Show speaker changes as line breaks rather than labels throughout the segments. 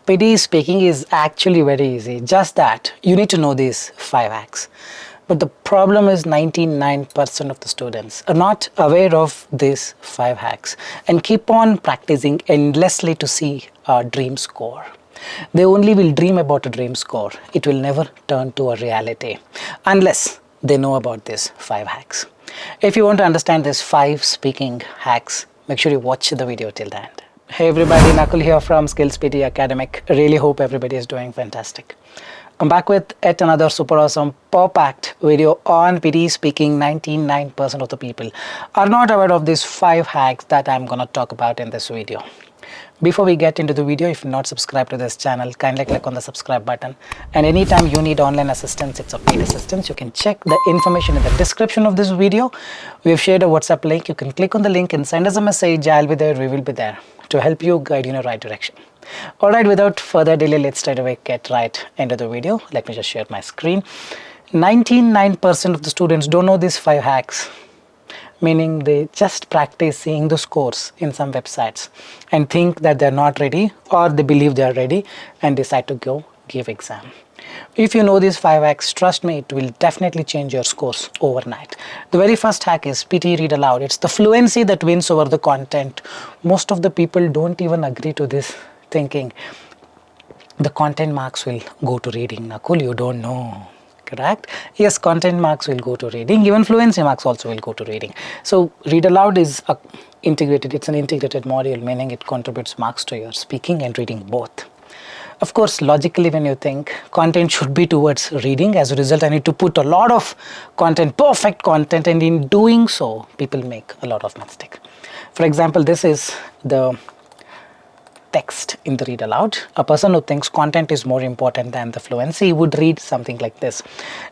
PTE speaking is actually very easy. Just that you need to know these 5 hacks. But the problem is 99% of the students are not aware of these 5 hacks and keep on practicing endlessly to see a dream score. They only will dream about a dream score. It will never turn to a reality unless they know about these 5 hacks. If you want to understand these 5 speaking hacks, make sure you watch the video till the end. Hey everybody, Nakul here from SKILLS PTE Academic. Really hope everybody is doing fantastic. I'm back with yet another super awesome packed video on PTE speaking. 99% of the people are not aware of these 5 hacks that I'm gonna talk about in this video. Before we get into the video, if you're not subscribed to this channel, kindly click on the subscribe button. And anytime you need online assistance, it's a paid assistance, you can check the information in the description of this video. We've shared a WhatsApp link. You can click on the link and send us a message. I'll be there, we will be there to help you, guide you in the right direction. Alright, without further delay, let's straight away get right into the video. Let me just share my screen. 99% of the students don't know these 5 hacks. Meaning they just practice seeing the scores in some websites and think that they're not ready, or they believe they're ready and decide to go give exam. If you know these 5 hacks, trust me, it will definitely change your scores overnight. The very first hack is PTE Read Aloud. It's the fluency that wins over the content. Most of the people don't even agree to this, thinking the content marks will go to reading. Nakul, you don't know. Correct? Yes, content marks will go to reading. Even fluency marks also will go to reading. So Read Aloud is integrated. It's an integrated module, meaning it contributes marks to your speaking and reading both. Of course, logically, when you think content should be towards reading, as a result, I need to put a lot of content, perfect content, and in doing so, people make a lot of mistakes. For example, this is the text in the Read Aloud. A person who thinks content is more important than the fluency would read something like this.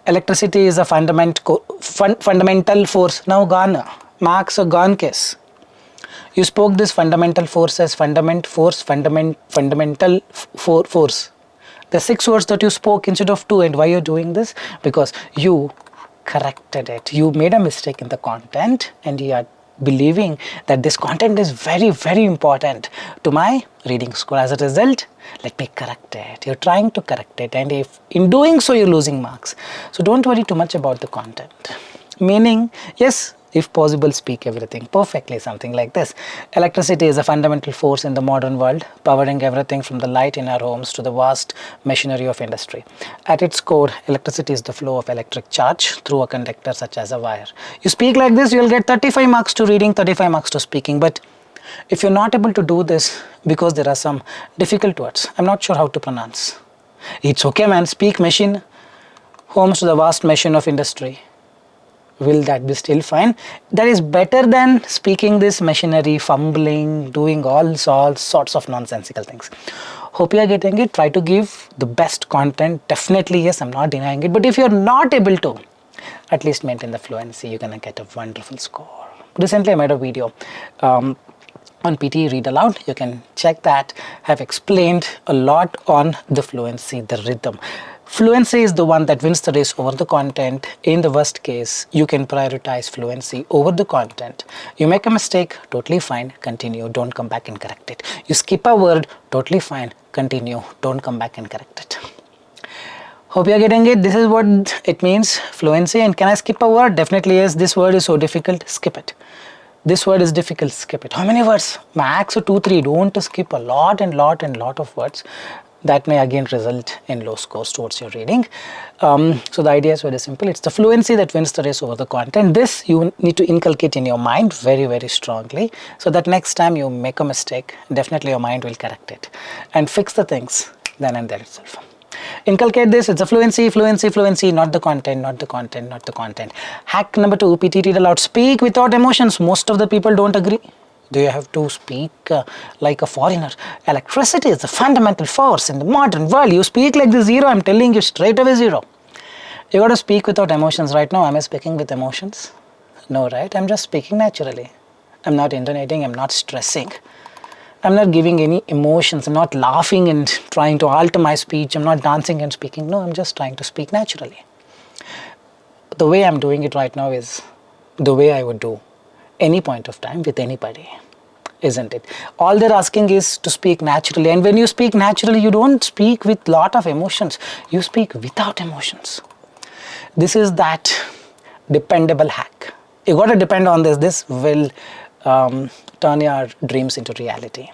Electricity is a fundamental force. Now gone. Marks are gone case. You spoke this fundamental force as fundamental force. The 6 words that you spoke instead of 2. And why you're doing this? Because you corrected it. You made a mistake in the content and you are believing that this content is very, very important to my reading score. As a result, let me correct it. You're trying to correct it, and if in doing so you're losing marks. So don't worry too much about the content. Meaning, yes, if possible, speak everything perfectly, something like this. Electricity is a fundamental force in the modern world, powering everything from the light in our homes to the vast machinery of industry. At its core, electricity is the flow of electric charge through a conductor such as a wire. You speak like this, you'll get 35 marks to reading, 35 marks to speaking. But if you're not able to do this because there are some difficult words, I'm not sure how to pronounce. It's okay, man, speak machine, homes to the vast machine of industry. Will that be still fine? That is better than speaking this machinery, fumbling, doing all sorts of nonsensical things. Hope you are getting it. Try to give the best content. Definitely, yes, I'm not denying it. But if you're not able to, at least maintain the fluency, you're going to get a wonderful score. Recently, I made a video on PTE Read Aloud. You can check that. I've explained a lot on the fluency, the rhythm. Fluency is the one that wins the race over the content. In the worst case, you can prioritize fluency over the content. You make a mistake, totally fine, continue, don't come back and correct it. You skip a word, totally fine, continue, don't come back and correct it. Hope you're getting it. This is what it means, fluency. And can I skip a word? Definitely yes. This word is so difficult, skip it. This word is difficult, skip it. How many words? Max or 2, 3. Don't skip a lot of words. That may again result in low scores towards your reading. So the idea is very simple. It's the fluency that wins the race over the content. This you need to inculcate in your mind very, very strongly, so that next time you make a mistake, definitely your mind will correct it and fix the things then and there itself. Inculcate this. It's a fluency, not the content. Hack number 2, PTE Read Aloud. Speak without emotions. Most of the people don't agree. Do you have to speak like a foreigner? Electricity is the fundamental force in the modern world. You speak like the 0, I'm telling you straight away 0. You got to speak without emotions. Right now, am I speaking with emotions? No, right? I'm just speaking naturally. I'm not intonating, I'm not stressing. I'm not giving any emotions. I'm not laughing and trying to alter my speech. I'm not dancing and speaking. No, I'm just trying to speak naturally. The way I'm doing it right now is the way I would do any point of time with anybody. isn't it? All they're asking is to speak naturally, and when you speak naturally, you don't speak with lot of emotions, you speak without emotions. This is that dependable hack. You got to depend on this. This will turn your dreams into reality.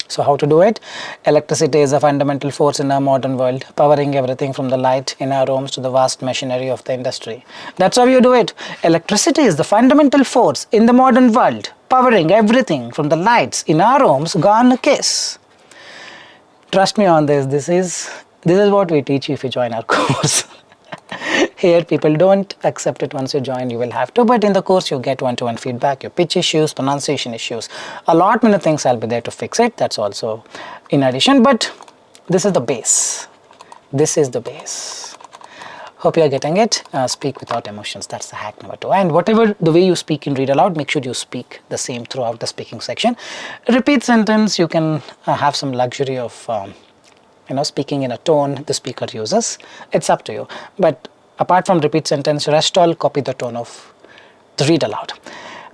So how to do it? Electricity is a fundamental force in our modern world, powering everything from the light in our homes to the vast machinery of the industry. That's how you do it. Electricity is the fundamental force in the modern world, powering everything from the lights in our homes. Gone case. Trust me on this. This is what we teach you if you join our course. Here people don't accept it once you join, you will have to, but in the course you get one-to-one feedback, your pitch issues, pronunciation issues, a lot many things I'll be there to fix it. That's also in addition, but this is the base. This is the base. Hope you are getting it. Speak without emotions. That's the hack number 2. And whatever the way you speak in read aloud, make sure you speak the same throughout the speaking section. Repeat sentence, you can have some luxury of speaking in a tone the speaker uses. It's up to you. But apart from repeat sentence, rest all copy the tone of the read aloud.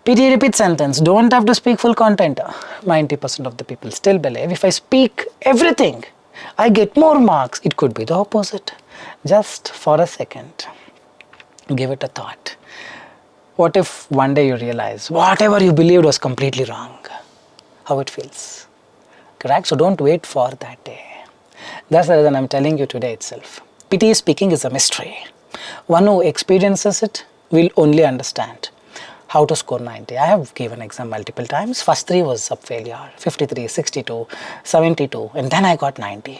PTE repeat sentence, don't have to speak full content. 90% of the people still believe if I speak everything, I get more marks. It could be the opposite. Just for a second, give it a thought. What if one day you realize whatever you believed was completely wrong? How it feels? Correct? So don't wait for that day. That's the reason I'm telling you today itself. PTE speaking is a mystery. One who experiences it will only understand how to score 90. I have given exam multiple times. First 3 was a failure, 53, 62, 72, and then I got 90.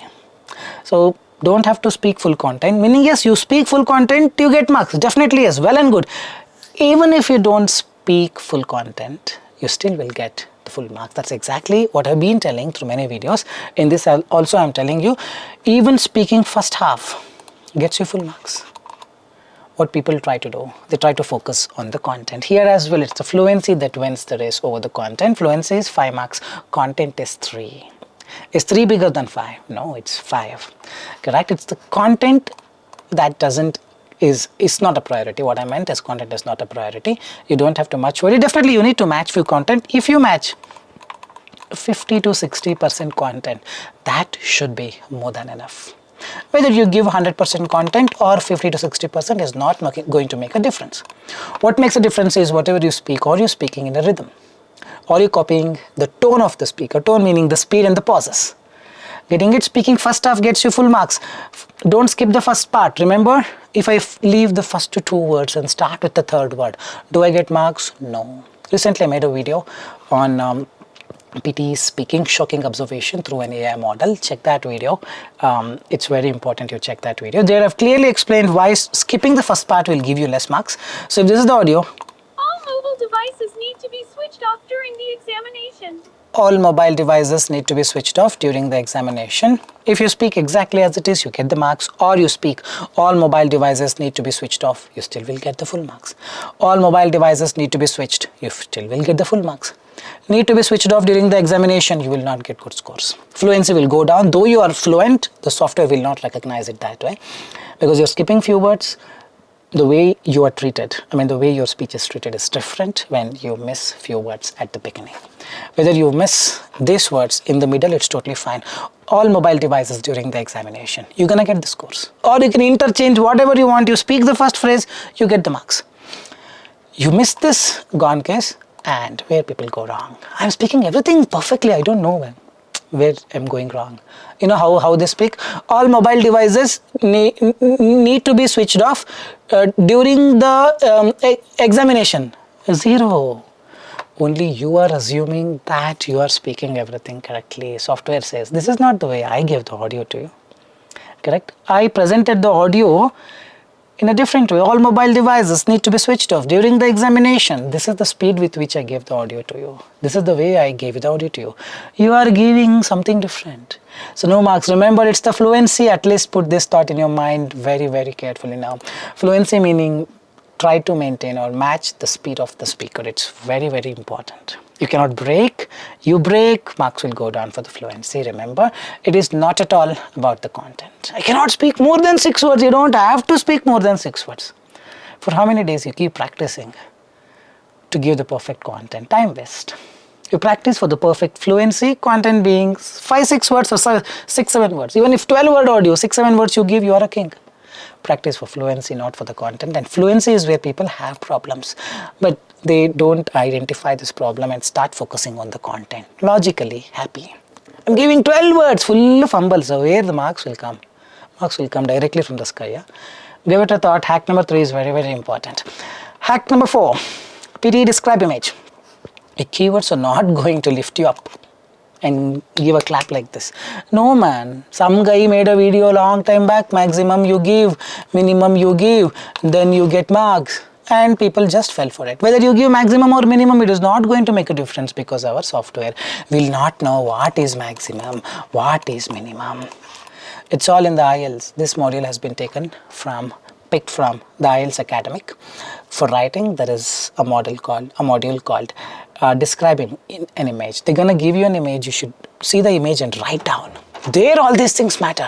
So don't have to speak full content, meaning yes, you speak full content, you get marks. Definitely yes, well and good. Even if you don't speak full content, you still will get the full marks. That's exactly what I've been telling through many videos. In this also I'm telling you, even speaking first half gets you full marks. What people try to do, they try to focus on the content. Here as well, it's the fluency that wins the race over the content. Fluency is 5 marks, content is 3. Is 3 bigger than 5? No, it's 5. Correct? It's the content that is not a priority. What I meant is content is not a priority. You don't have to much worry. Definitely you need to match few content. If you match 50 to 60% content, that should be more than enough. Whether you give 100% content or 50 to 60% is not going to make a difference. What makes a difference is whatever you speak, or you're speaking in a rhythm, or you're copying the tone of the speaker. Tone meaning the speed and the pauses. Getting it, speaking first half gets you full marks. Don't skip the first part. Remember, if I leave the first 2 words and start with the third word, do I get marks? No. Recently I made a video on PTE speaking, shocking observation through an AI model. Check that video. It's very important you check that video. There I've clearly explained why skipping the first part will give you less marks. So if this is the audio.
All mobile devices need to be switched off during the examination.
All mobile devices need to be switched off during the examination. If you speak exactly as it is, you get the marks, or you speak all mobile devices need to be switched off, you still will get the full marks. All mobile devices need to be switched, you still will get the full marks. Need to be switched off during the examination, you will not get good scores. Fluency will go down. Though you are fluent, the software will not recognize it that way, because you're skipping few words. The way you are treated, the way your speech is treated is different when you miss few words at the beginning. Whether you miss these words in the middle, it's totally fine. All mobile devices during the examination, you're gonna get the scores. Or you can interchange whatever you want. You speak the first phrase, you get the marks. You miss this, gone case. And where people go wrong. I'm speaking everything perfectly. I don't know where I'm going wrong. You know how they speak? All mobile devices need to be switched off during the examination. 0. Only you are assuming that you are speaking everything correctly. Software says, this is not the way I gave the audio to you. Correct? I presented the audio in a different way. All mobile devices need to be switched off during the examination. This is the speed with which I gave the audio to you. This is the way I gave the audio to you. You are giving something different. So no marks. Remember, it's the fluency. At least put this thought in your mind very, very carefully now. Fluency meaning try to maintain or match the speed of the speaker. It's very, very important. You cannot break. You break, marks will go down for the fluency. Remember, it is not at all about the content. I cannot speak more than 6 words. You don't have to speak more than 6 words. For how many days you keep practicing to give the perfect content? Time waste. You practice for the perfect fluency, content being 5-6 words or 6-7 words. Even if 12-word audio, 6-7 words you give, you are a king. Practice for fluency, not for the content. And fluency is where people have problems, but they don't identify this problem and start focusing on the content. Logically happy. I'm giving 12 words, full of fumbles, so where the marks will come? Marks will come directly from the sky. Yeah? Give it a thought. Hack number 3 is very, very important. Hack number 4, PTE describe image. The keywords are not going to lift you up and give a clap like this. No man, some guy made a video long time back, maximum you give, minimum you give, then you get marks. And people just fell for it. Whether you give maximum or minimum, it is not going to make a difference because our software will not know what is maximum, what is minimum. It's all in the IELTS. This module has been picked from the IELTS Academic. For writing, there is a module called describing an image. They're gonna give you an image. You should see the image and write down. There, all these things matter.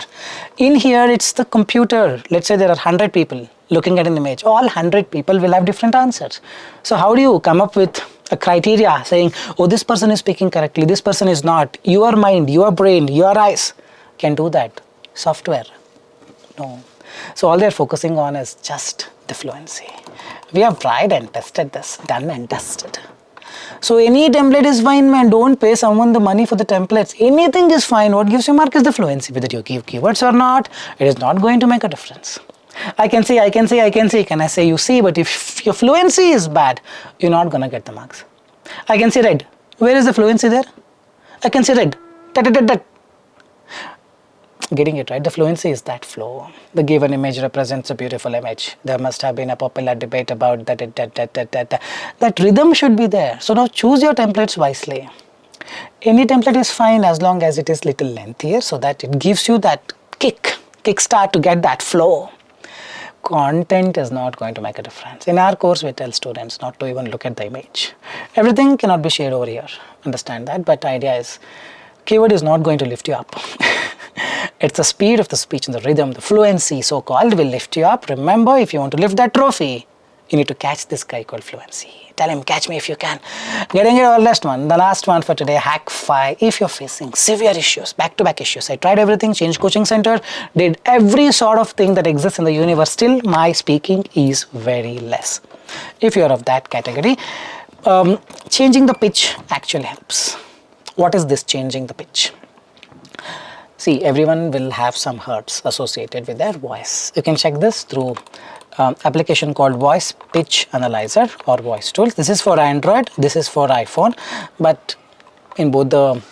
In here, it's the computer. Let's say there are 100 people looking at an image. All 100 people will have different answers. So how do you come up with a criteria saying, oh, this person is speaking correctly, this person is not? Your mind, your brain, your eyes can do that. Software, no. So all they're focusing on is just the fluency. We have tried and tested this, done and dusted. So any template is fine, man. Don't pay someone the money for the templates. Anything is fine. What gives you mark is the fluency. Whether you give keywords or not, it is not going to make a difference. I can see. Can I say you see? But if your fluency is bad, you're not going to get the marks. I can see red. Where is the fluency there? I can see red. Getting it right. The fluency is that flow. The given image represents a beautiful image. There must have been a popular debate about that. That rhythm should be there. So now choose your templates wisely. Any template is fine as long as it is little lengthier so that it gives you that kickstart to get that flow. Content is not going to make a difference. In our course, we tell students not to even look at the image. Everything cannot be shared over here. Understand that? But the idea is, keyword is not going to lift you up. It's the speed of the speech and the rhythm, the fluency so-called will lift you up. Remember, if you want to lift that trophy, you need to catch this guy called Fluency. Tell him, catch me if you can. Getting it all last one. The last one for today, hack 5. If you're facing severe issues, back-to-back issues. I tried everything, changed coaching center, did every sort of thing that exists in the universe. Still, my speaking is very less. If you're of that category, changing the pitch actually helps. What is this changing the pitch? See, everyone will have some hertz associated with their voice. You can check this through application called Voice Pitch Analyzer or Voice Tools. This is for Android, this is for iPhone, but in both the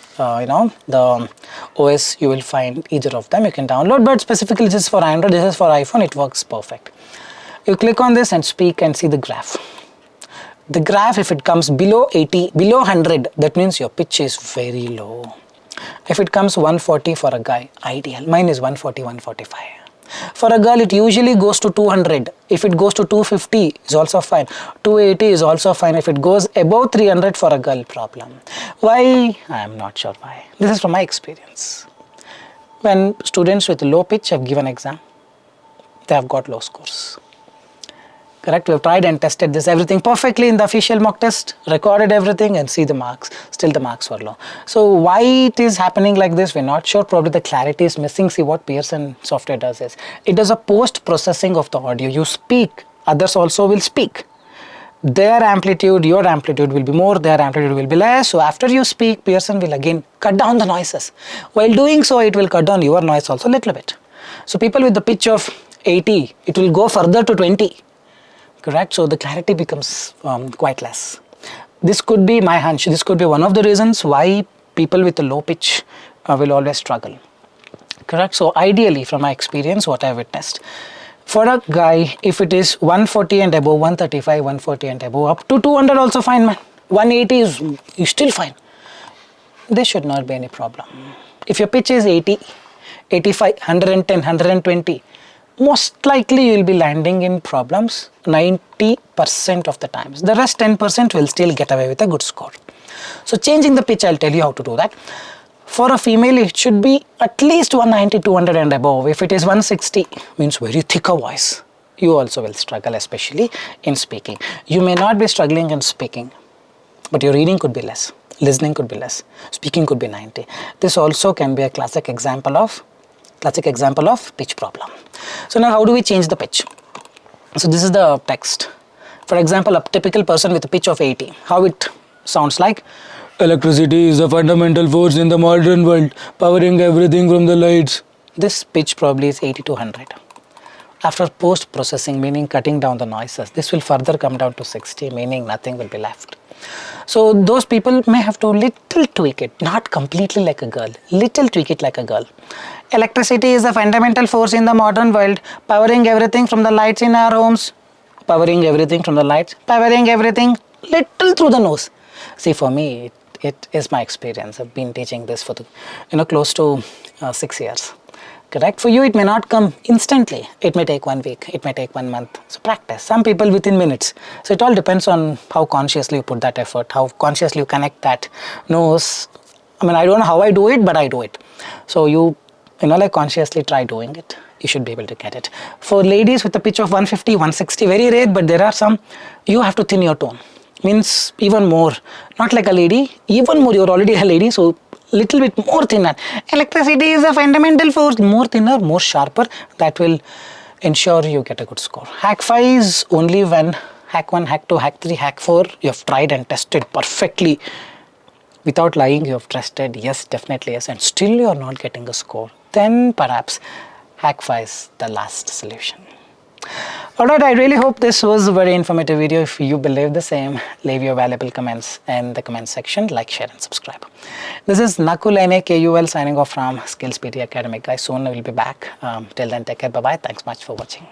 the OS you will find either of them. You can download, but specifically this is for Android, this is for iPhone. It works perfect. You click on this and speak and see the graph. The graph, if it comes below 80, below 100, that means your pitch is very low. If it comes 140 for a guy, ideal. Mine is 140, 145. For a girl, it usually goes to 200. If it goes to 250, is also fine. 280 is also fine. If it goes above 300 for a girl, problem. Why? I am not sure why. This is from my experience. When students with low pitch have given exam, they have got low scores. Correct? We have tried and tested this everything perfectly in the official mock test, recorded everything and see the marks. Still the marks were low. So why it is happening like this, we're not sure. Probably the clarity is missing. See, what Pearson software does is, it does a post-processing of the audio. You speak, others also will speak. Their amplitude, your amplitude will be more, their amplitude will be less. So after you speak, Pearson will again cut down the noises. While doing so, it will cut down your noise also a little bit. So people with the pitch of 80, it will go further to 20. Correct? So the clarity becomes quite less. This could be my hunch. This could be one of the reasons why people with a low pitch will always struggle. Correct? So ideally, from my experience, what I witnessed, for a guy, if it is 140 and above, 135, 140 and above, up to 200 also fine, man. 180 is still fine. There should not be any problem. If your pitch is 80, 85, 110, 120, most likely you will be landing in problems 90% of the times. The rest 10% will still get away with a good score. So changing the pitch, I'll tell you how to do that. For a female, it should be at least 190, 200 and above. If it is 160, means very thicker voice. You also will struggle, especially in speaking. You may not be struggling in speaking, but your reading could be less. listening could be less, speaking could be 90. This also can be a classic example of pitch problem. So now how do we change the pitch? So this is the text. For example, a typical person with a pitch of 80, how it sounds like: electricity is a fundamental force in the modern world, powering everything from the lights. This pitch probably is 80 to 100. After post-processing, meaning cutting down the noises, this will further come down to 60, meaning nothing will be left. So those people may have to little tweak it, not completely like a girl, little tweak it like a girl. Electricity is a fundamental force in the modern world, powering everything from the lights in our homes, powering everything from the lights, powering everything little through the nose. See, for me, it is my experience. I've been teaching this for close to 6 years. Correct? For you, it may not come instantly. It may take 1 week. It may take 1 month. So practice. Some people within minutes. So it all depends on how consciously you put that effort, how consciously you connect that nose. I mean, I don't know how I do it, but I do it. So you consciously try doing it. You should be able to get it. For ladies with a pitch of 150, 160, very rare, but there are some, you have to thin your tone. Means even more. Not like a lady, even more. You're already a lady, so little bit more thinner. Electricity is a fundamental force. More thinner, more sharper. That will ensure you get a good score. Hack 5 is only when hack 1, hack 2, hack 3, hack 4, you have tried and tested perfectly. Without lying, you have tested, yes, definitely yes, and still you are not getting a score. Then perhaps hack 5 is the last solution. Alright, I really hope this was a very informative video. If you believe the same, leave your valuable comments in the comment section, like, share and subscribe. This is Nakul Nakul signing off from SKILLS PTE Academic. Guys, soon I will be back. Till then, take care. Bye-bye. Thanks much for watching.